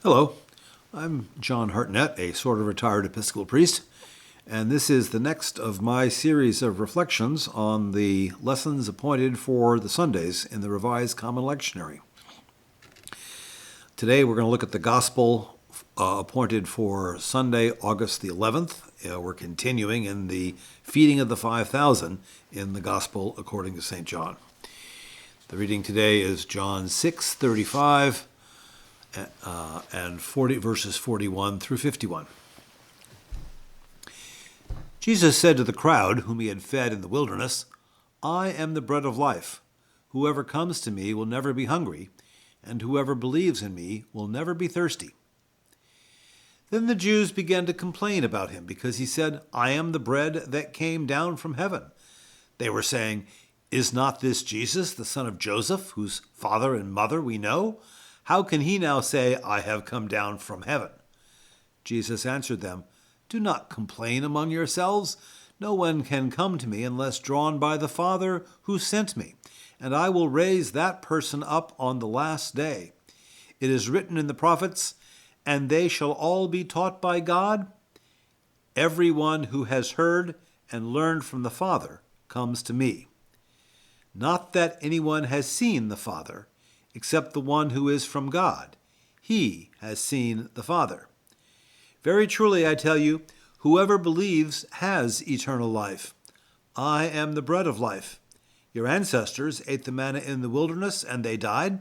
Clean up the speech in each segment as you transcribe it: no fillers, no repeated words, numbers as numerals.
Hello, I'm John Hartnett, a sort of retired Episcopal priest, and this is the next of my series of reflections on the lessons appointed for the Sundays in the Revised Common Lectionary. Today we're going to look at the Gospel appointed for Sunday, August the 11th. We're continuing in the feeding of the 5,000 in the Gospel according to St. John. The reading today is John 6:35 and verses 41 through 51. Jesus said to the crowd whom he had fed in the wilderness, "I am the bread of life. Whoever comes to me will never be hungry, and whoever believes in me will never be thirsty." Then the Jews began to complain about him because he said, "I am the bread that came down from heaven." They were saying, "Is not this Jesus, the son of Joseph, whose father and mother we know? How can he now say, 'I have come down from heaven'?" Jesus answered them, "Do not complain among yourselves. No one can come to me unless drawn by the Father who sent me, and I will raise that person up on the last day. It is written in the prophets, 'And they shall all be taught by God.' Everyone who has heard and learned from the Father comes to me. Not that anyone has seen the Father, except the one who is from God. He has seen the Father. Very truly, I tell you, whoever believes has eternal life. I am the bread of life. Your ancestors ate the manna in the wilderness, and they died.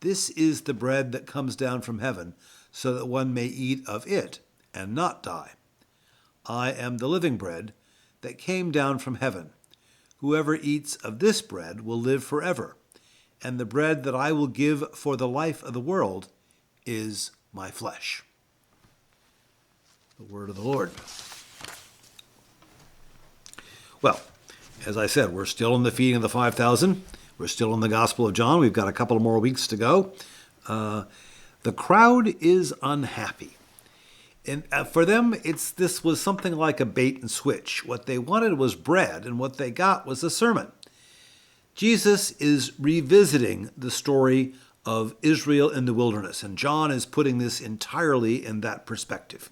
This is the bread that comes down from heaven, so that one may eat of it and not die. I am the living bread that came down from heaven. Whoever eats of this bread will live forever. And the bread that I will give for the life of the world is my flesh." The word of the Lord. Well, as I said, we're still in the feeding of the 5,000. We're still in the Gospel of John. We've got a couple more weeks to go. The crowd is unhappy. And for them, this was something like a bait and switch. What they wanted was bread, and what they got was a sermon. Jesus is revisiting the story of Israel in the wilderness, and John is putting this entirely in that perspective.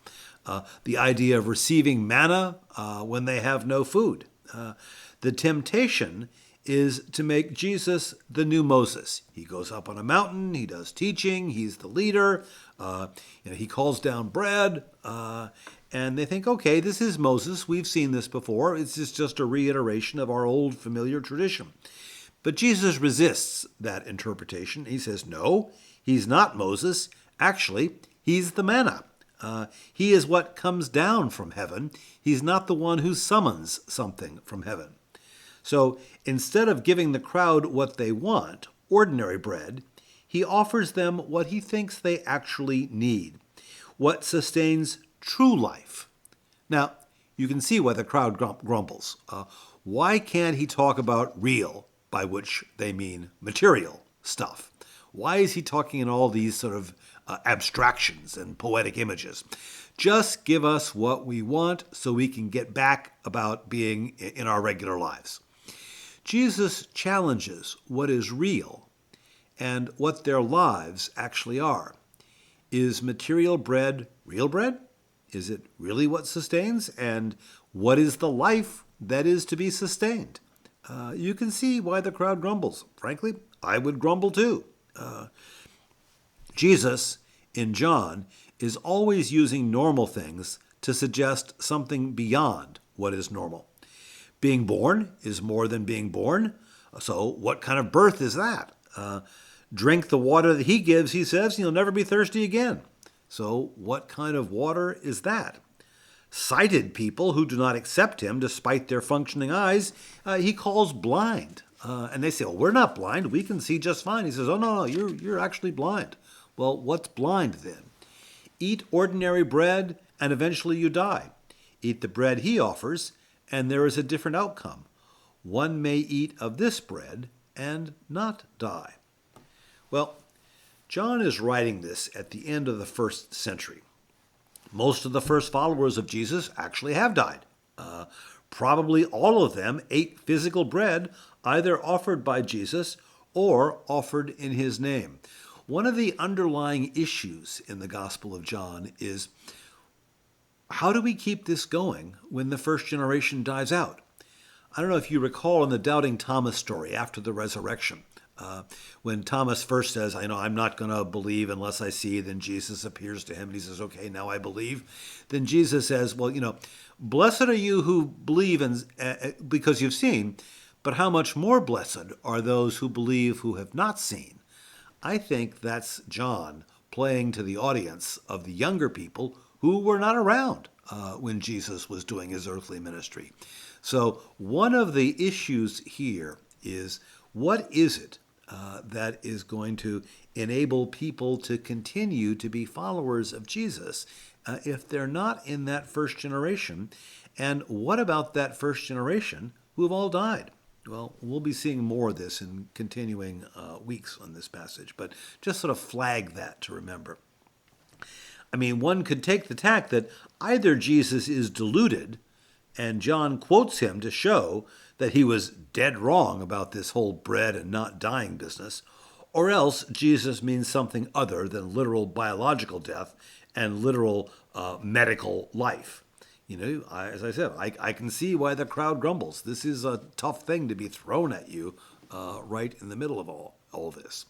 The idea of receiving manna when they have no food. The temptation is to make Jesus the new Moses. He goes up on a mountain, he does teaching, he's the leader, he calls down bread, and they think, okay, this is Moses, we've seen this before, it's just a reiteration of our old familiar tradition. But Jesus resists that interpretation. He says, no, he's not Moses. Actually, he's the manna. He is what comes down from heaven. He's not the one who summons something from heaven. So instead of giving the crowd what they want, ordinary bread, he offers them what he thinks they actually need, what sustains true life. Now, you can see why the crowd grumbles. Why can't he talk about real, by which they mean material, stuff? Why is he talking in all these sort of abstractions and poetic images? Just give us what we want so we can get back about being in our regular lives. Jesus challenges what is real and what their lives actually are. Is material bread real bread? Is it really what sustains? And what is the life that is to be sustained? You can see why the crowd grumbles. Frankly, I would grumble too. Jesus, in John, is always using normal things to suggest something beyond what is normal. Being born is more than being born. So what kind of birth is that? Drink the water that he gives, he says, and you'll never be thirsty again. So what kind of water is that? Sighted people who do not accept him despite their functioning eyes, he calls blind. And they say, well, we're not blind. We can see just fine. He says, oh, no, you're actually blind. Well, what's blind then? Eat ordinary bread and eventually you die. Eat the bread he offers and there is a different outcome. One may eat of this bread and not die. Well, John is writing this at the end of the first century. Most of the first followers of Jesus actually have died. Probably all of them ate physical bread, either offered by Jesus or offered in his name. One of the underlying issues in the Gospel of John is, how do we keep this going when the first generation dies out? I don't know if you recall in the doubting Thomas story after the resurrection, when Thomas first says, I know I'm not going to believe unless I see, then Jesus appears to him and he says, okay, now I believe. Then Jesus says, well, blessed are you who believe because you've seen, but how much more blessed are those who believe who have not seen? I think that's John playing to the audience of the younger people who were not around when Jesus was doing his earthly ministry. So one of the issues here is, what is it that is going to enable people to continue to be followers of Jesus if they're not in that first generation? And what about that first generation who have all died? Well, we'll be seeing more of this in continuing weeks on this passage, but just sort of flag that to remember. I mean, one could take the tack that either Jesus is deluded, and John quotes him to show that he was dead wrong about this whole bread and not dying business, or else Jesus means something other than literal biological death and literal medical life. As I said, I can see why the crowd grumbles. This is a tough thing to be thrown at you right in the middle of all this.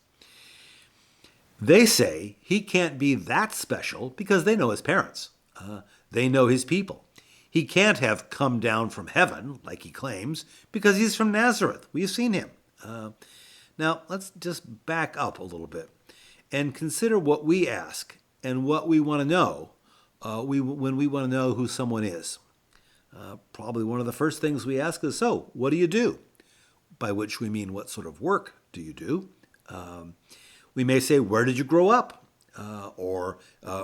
They say he can't be that special because they know his parents. They know his people. He can't have come down from heaven, like he claims, because he's from Nazareth. We've seen him. Now, let's just back up a little bit and consider what we ask and what we want to know when we want to know who someone is. Probably one of the first things we ask is, so, what do you do? By which we mean, what sort of work do you do? We may say, where did you grow up? Or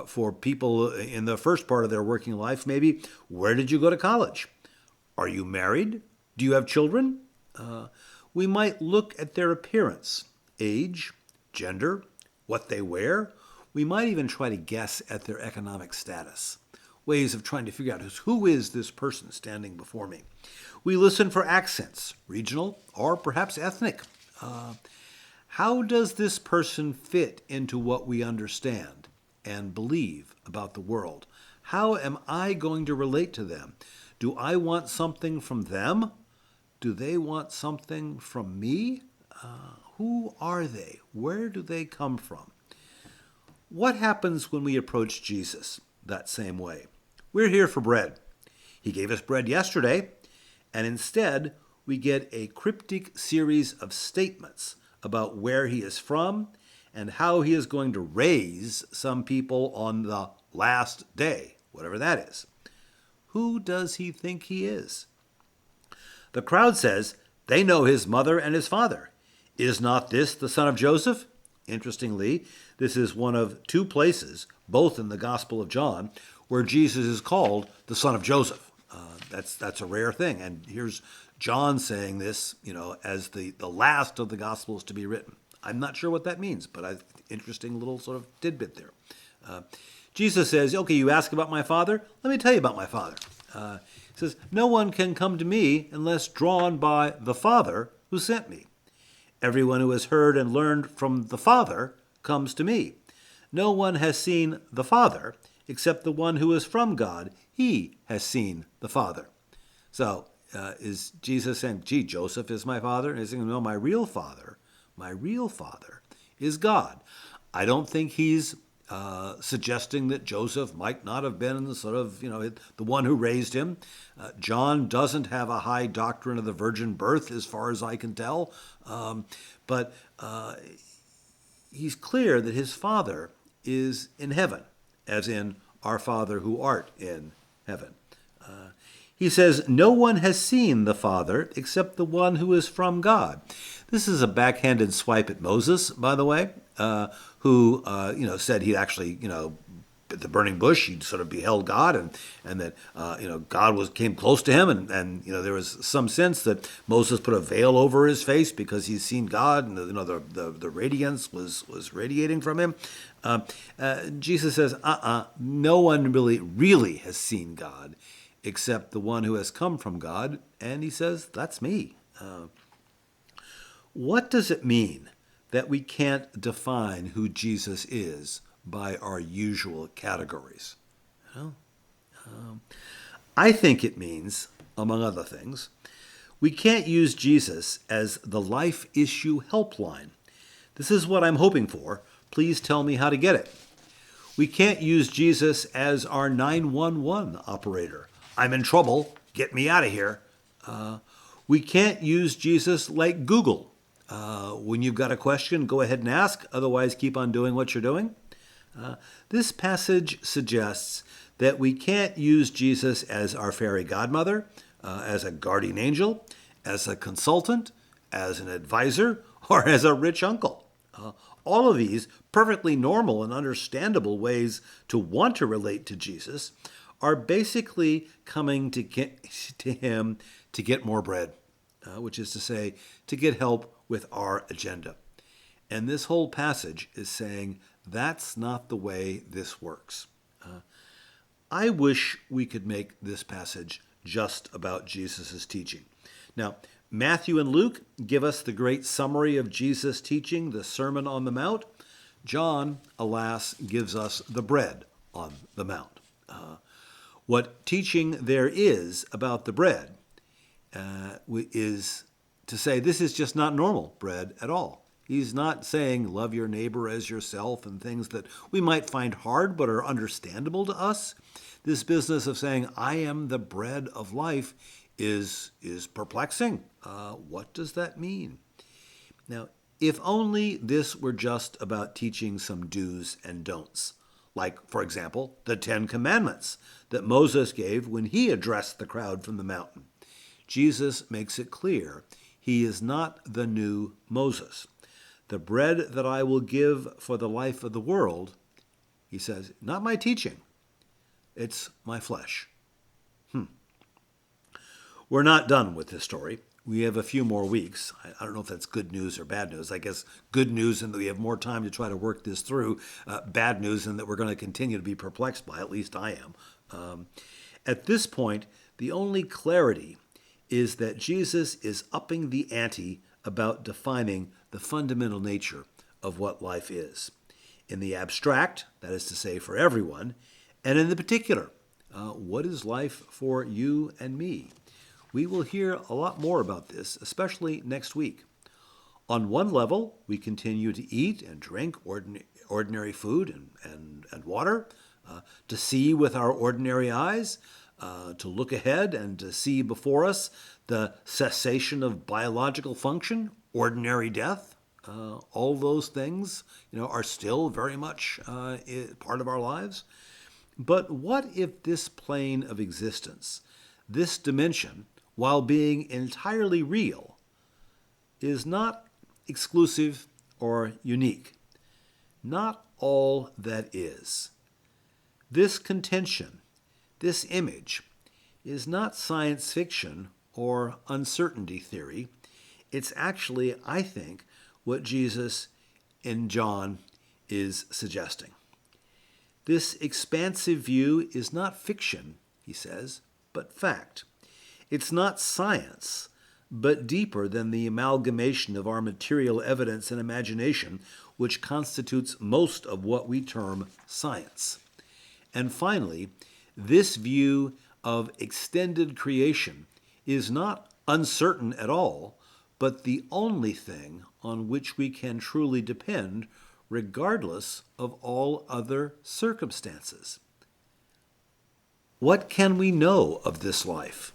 for people in the first part of their working life, maybe, where did you go to college? Are you married? Do you have children? We might look at their appearance, age, gender, what they wear. We might even try to guess at their economic status. Ways of trying to figure out who is this person standing before me. We listen for accents, regional or perhaps ethnic. How does this person fit into what we understand and believe about the world? How am I going to relate to them? Do I want something from them? Do they want something from me? Who are they? Where do they come from? What happens when we approach Jesus that same way? We're here for bread. He gave us bread yesterday, and instead we get a cryptic series of statements about where he is from and how he is going to raise some people on the last day, whatever that is. Who does he think he is? The crowd says they know his mother and his father. Is not this the son of Joseph? Interestingly, this is one of two places, both in the Gospel of John, where Jesus is called the son of Joseph. That's a rare thing. And here's John saying this, as the last of the Gospels to be written. I'm not sure what that means, but interesting little sort of tidbit there. Jesus says, okay, you ask about my Father? Let me tell you about my Father. He says, no one can come to me unless drawn by the Father who sent me. Everyone who has heard and learned from the Father comes to me. No one has seen the Father except the one who is from God. He has seen the Father. So, is Jesus saying, gee, Joseph is my father? And he's saying, no, my real father is God. I don't think he's suggesting that Joseph might not have been the sort of, the one who raised him. John doesn't have a high doctrine of the virgin birth, as far as I can tell. But he's clear that his Father is in heaven, as in our Father who art in heaven. He says, no one has seen the Father except the one who is from God. This is a backhanded swipe at Moses, by the way, who said he'd actually, at the burning bush, he'd sort of beheld God, and that God came close to him, and there was some sense that Moses put a veil over his face because he's seen God, and the radiance was radiating from him. Jesus says, no one really has seen God except the one who has come from God, and he says, that's me. What does it mean that we can't define who Jesus is by our usual categories. You know? I think it means, among other things, we can't use Jesus as the life issue helpline. This is what I'm hoping for. Please tell me how to get it. We can't use Jesus as our 911 operator. I'm in trouble. Get me out of here. We can't use Jesus like Google. When you've got a question, go ahead and ask. Otherwise, keep on doing what you're doing. This passage suggests that we can't use Jesus as our fairy godmother, as a guardian angel, as a consultant, as an advisor, or as a rich uncle. All of these perfectly normal and understandable ways to want to relate to Jesus are basically coming to him to get more bread, which is to say, to get help with our agenda. And this whole passage is saying that's not the way this works. I wish we could make this passage just about Jesus' teaching. Now, Matthew and Luke give us the great summary of Jesus' teaching, the Sermon on the Mount. John, alas, gives us the bread on the Mount. What teaching there is about the bread is to say this is just not normal bread at all. He's not saying love your neighbor as yourself and things that we might find hard but are understandable to us. This business of saying I am the bread of life is perplexing. What does that mean? Now, if only this were just about teaching some do's and don'ts, like, for example, the 10 Commandments that Moses gave when he addressed the crowd from the mountain. Jesus makes it clear he is not the new Moses. The bread that I will give for the life of the world, he says, not my teaching, it's my flesh. We're not done with this story. We have a few more weeks. I don't know if that's good news or bad news. I guess good news in that we have more time to try to work this through. Bad news in that we're going to continue to be perplexed by, at least I am. At this point, the only clarity is that Jesus is upping the ante about defining the fundamental nature of what life is. In the abstract, that is to say for everyone, and in the particular, what is life for you and me? We will hear a lot more about this, especially next week. On one level, we continue to eat and drink ordinary food and water, to see with our ordinary eyes, to look ahead and to see before us the cessation of biological function, ordinary death. All those things, are still very much part of our lives. But what if this plane of existence, this dimension, while being entirely real, is not exclusive or unique, not all that is? This contention, this image, is not science fiction or uncertainty theory. It's actually, I think, what Jesus in John is suggesting. This expansive view is not fiction, he says, but fact. It's not science, but deeper than the amalgamation of our material evidence and imagination, which constitutes most of what we term science. And finally, this view of extended creation is not uncertain at all, but the only thing on which we can truly depend, regardless of all other circumstances. What can we know of this life?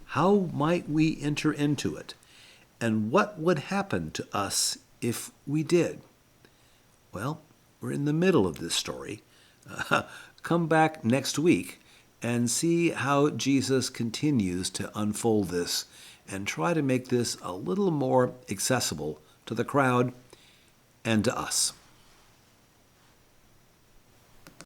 How might we enter into it? And what would happen to us if we did? Well, we're in the middle of this story. Come back next week and see how Jesus continues to unfold this and try to make this a little more accessible to the crowd and to us.